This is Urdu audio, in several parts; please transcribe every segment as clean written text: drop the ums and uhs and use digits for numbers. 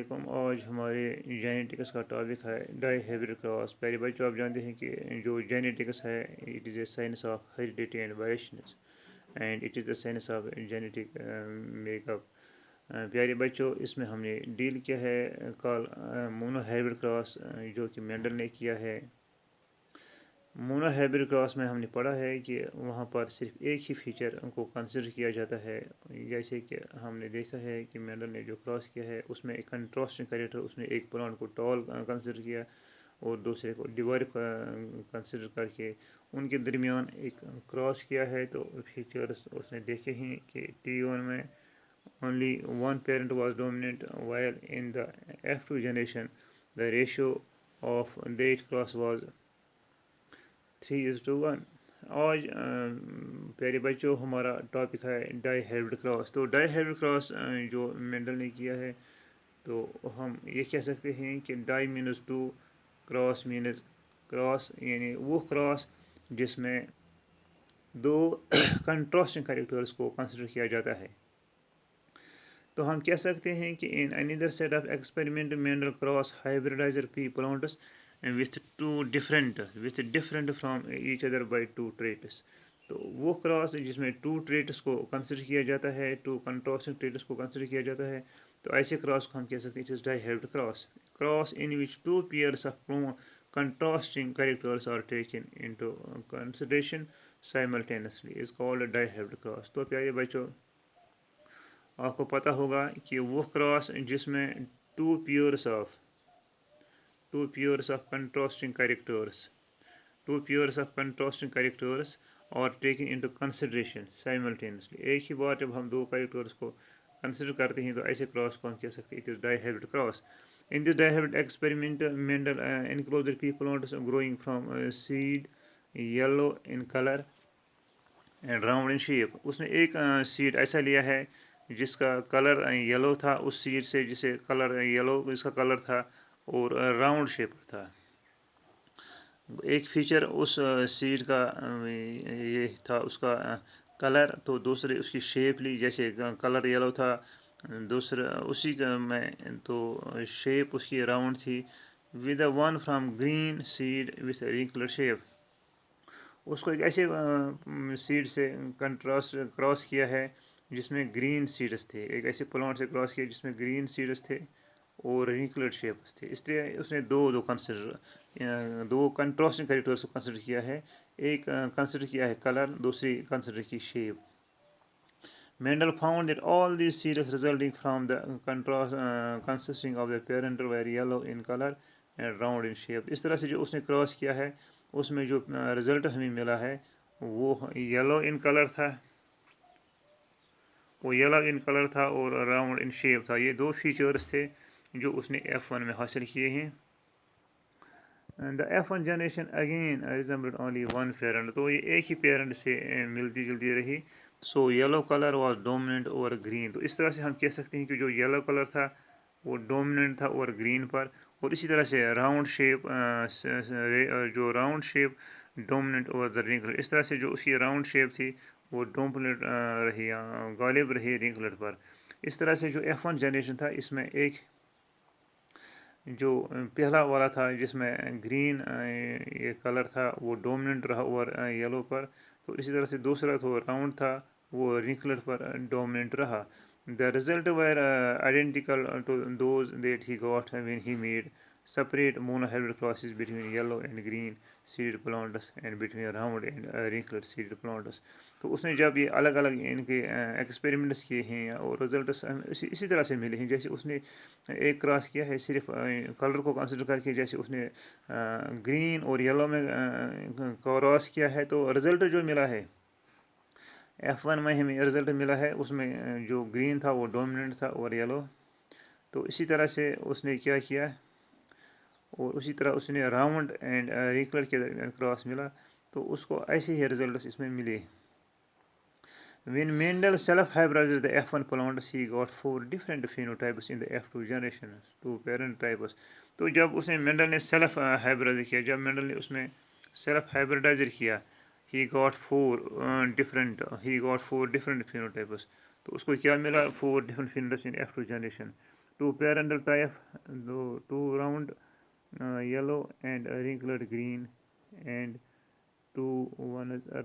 علیکم۔ آج ہمارے جینیٹکس کا ٹاپک ہے ڈائی ہیبرڈ کراس۔ پہلے بچوں آپ جانتے ہیں کہ جو جینیٹکس ہے it is a science of heredity and variations and it is the science of genetic make up. پیارے بچوں، اس میں ہم نے ڈیل کیا ہے کال مونو ہیبرڈ کراس جو کہ مینڈل نے کیا ہے۔ مونو ہیبرڈ کراس میں ہم نے پڑھا ہے کہ وہاں پر صرف ایک ہی فیچر کو کنسیڈر کیا جاتا ہے، جیسے کہ ہم نے دیکھا ہے کہ مینڈل نے جو کراس کیا ہے اس میں ایک کنٹراسٹنگ کریکٹر، اس نے ایک پلانٹ کو ٹال کنسیڈر کیا اور دوسرے کو ڈیوارف کنسیڈر کر کے ان کے درمیان ایک کراس کیا ہے۔ تو فیچرس اس نے دیکھے ہیں کہ T1 میں only one parent was dominant, while in the F2 generation the ratio of that cross was 3:1۔ آج پیارے بچوں ہمارا ٹاپک ہے ڈائی ہیبرڈ کراس۔ تو ڈائی ہیبرڈ کراس جو مینڈل نے کیا ہے تو ہم یہ کہہ سکتے ہیں کہ di means two, cross means cross یعنی وہ کراس جس میں دو کنٹراسٹنگ کریکٹرز کو کنسیڈر کیا جاتا ہے۔ تو ہم کہہ سکتے ہیں کہ ان another set of experiment Mendel cross hybridized pea plants with different from each other by 2 traits۔ تو وہ کراس جس میں 2 traits کو کنسیڈر کیا جاتا ہے، 2 contrasting traits کو کنسیڈر کیا جاتا ہے، تو ایسے کراس کو ہم کہہ سکتے ہیں it is dihybrid cross۔ Cross in which 2 pairs of contrasting characters are taken into consideration simultaneously is called dihybrid cross۔ تو پیارے بچوں آپ کو پتہ ہوگا کہ وہ کراس جس میں 2 pairs of contrasting characters are taken into consideration simultaneously۔ ایک ہی بار جب ہم دو کریکٹرس کو کنسیڈر کرتے ہیں تو ایسے کراس کو ہم کہہ سکتے ہیں it is dihybrid cross۔ In this dihybrid experiment Mendel enclosed pea plants growing from seed yellow in color and round in shape۔ اس نے ایک سیڈ ایسا لیا ہے جس کا کلر یلو تھا، اس سیڈ سے جسے کلر یلو اس کا کلر تھا اور راؤنڈ شیپ تھا۔ ایک فیچر اس سیڈ کا یہ تھا اس کا کلر، تو دوسرے اس کی شیپ لی، جیسے کلر یلو تھا دوسرا اسی میں تو شیپ اس کی راؤنڈ تھی۔ With one from green seed with wrinkled shape. اس کو ایک ایسے سیڈ سے کراس کیا ہے جس میں گرین سیڈس تھے، ایک ایسے پلانٹ سے کراس کیا جس میں گرین سیڈس تھے اور رینکلڈ شیپس تھے۔ اس لیے اس نے دو کنٹراسٹنگ کریکٹرس کو کنسیڈر کیا ہے، ایک کنسیڈر کیا ہے کلر، دوسری کنسیڈر کی shape. Mendel found that all these seeds resulting from the consisting of the parent were yellow in color and round in shape۔ اس طرح سے جو اس نے کراس کیا ہے اس میں جو رزلٹ ہمیں ملا ہے وہ یلو ان کلر تھا اور راؤنڈ ان شیپ تھا۔ یہ دو فیچرز تھے جو اس نے F1 میں حاصل کیے ہیں۔ The F1 generation again resembled only one parent۔ تو یہ ایک ہی پیرنٹ سے ملتی جلتی رہی۔ So yellow colour was dominant over green. تو اس طرح سے ہم کہہ سکتے ہیں کہ جو یلو کلر تھا وہ ڈومیننٹ تھا اوور گرین پر، اور اسی طرح سے round shape dominant over the wrinkled. اس طرح سے جو اس کی راؤنڈ شیپ تھی وہ ڈومیننٹ رہی، غالب رہی رینکلڈ پر۔ اس طرح سے جو F1 جنریشن تھا اس میں ایک جو پہلا والا تھا جس میں گرین یہ کلر تھا وہ ڈومیننٹ رہا اوور یلو پر، تو اسی طرح سے دوسرا تو راؤنڈ تھا وہ رینکلڈ پر ڈومیننٹ رہا۔ The result were identical to those that he got when he made separate monohybrid crosses between yellow and green seed plants and between round and wrinkled seed plants۔ تو اس نے جب یہ الگ الگ ان کے ایکسپیریمنٹس کیے ہیں اور رزلٹس اسی طرح سے ملے ہیں، جیسے اس نے ایک کراس کیا ہے صرف کلر کو کنسیڈر کر کے، جیسے اس نے گرین اور یلو میں کراس کیا ہے، تو رزلٹ جو ملا ہے F1 میں ہمیں رزلٹ ملا ہے اس میں جو گرین تھا وہ ڈومیننٹ تھا اور یلو۔ تو اسی طرح سے اس نے کیا کیا اور اسی طرح اس نے راؤنڈ اینڈ رینکلڈ کے درمیان کراس ملا، تو اس کو ایسے ہی رزلٹس اس میں ملے۔ When Mendel self-hybridized the F1 plants, he got 4 different phenotypes in the F2 generation، 2 parent types۔ تو جب اس نے مینڈل نے سیلف ہائبریڈائز کیا، جب مینڈل نے اس میں سیلف ہائبریڈائز کیا he got 4 different phenotypes۔ تو اس کو کیا ملا 4 different phenotypes in F2 generation۔ 2 parental type, 2 round yellow and wrinkled green and 1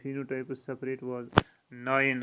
phenotypes separate was 9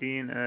3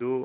2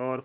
R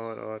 R।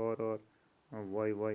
R Y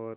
R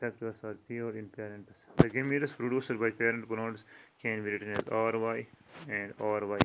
factors are pure in parents. The gametes produced by parent plants can be written as RY and RY.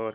R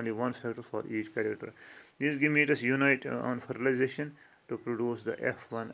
only one factor for each character. These gametes unite on fertilization to produce the F1.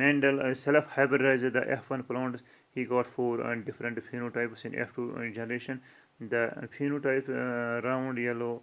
Mendel self-hybridized the F1 plants, he got 4 different phenotypes in F2 generation. The phenotype round yellow,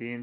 3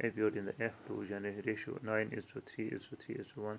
appeared in the F2 generation ratio 9:3:3:1।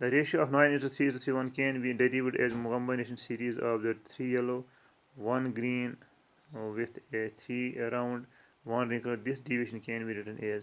The ratio of 9:3:1 can be derived as combination series of the 3 yellow, 1 green with a 3 round, 1 wrinkled. This deviation can be written as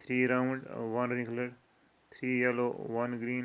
3 round 1 wrinkled, 3 yellow 1 green।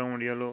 round yellow।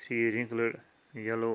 3 wrinkled yellow।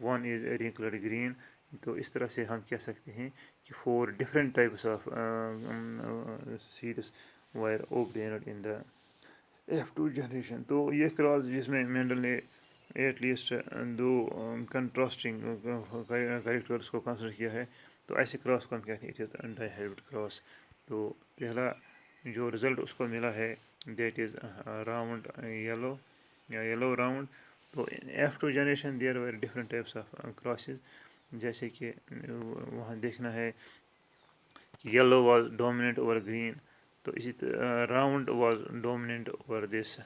One is wrinkled green. تو اس طرح سے ہم کہہ سکتے ہیں کہ 4 different types of seeds were obtained in the F2 generation. تو یہ کراس جس میں مینڈل نے ایٹ لیسٹ 2 کنٹراسٹنگ کریکٹرس کو کنسیڈر کیا ہے، تو ایسے کراس کو ہم کہتے ہیں it is dihybrid cross. تو پہلا جو رزلٹ اس کو ملا ہے دیٹ از راؤنڈ یلو یا یلو راؤنڈ. تو F2 generation there were different types of crosses, جیسے کہ وہاں دیکھنا ہے کہ yellow was dominant over green. تو اسی round was dominant over this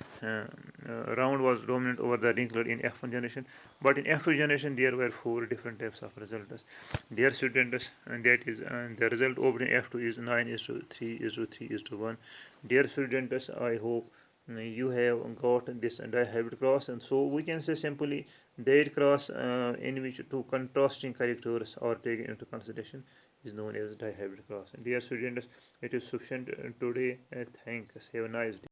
round was dominant over the wrinkled in F1 generation, but in F2 generation there were 4 different types of results. Dear students, that is the result of F2 is 9:3:3:1. Dear students, I hope you have got this dihybrid cross, and so we can say simply that cross in which 2 contrasting characters are taken into consideration is known as dihybrid cross. Dear students, it is sufficient today. Thanks. Have a nice day.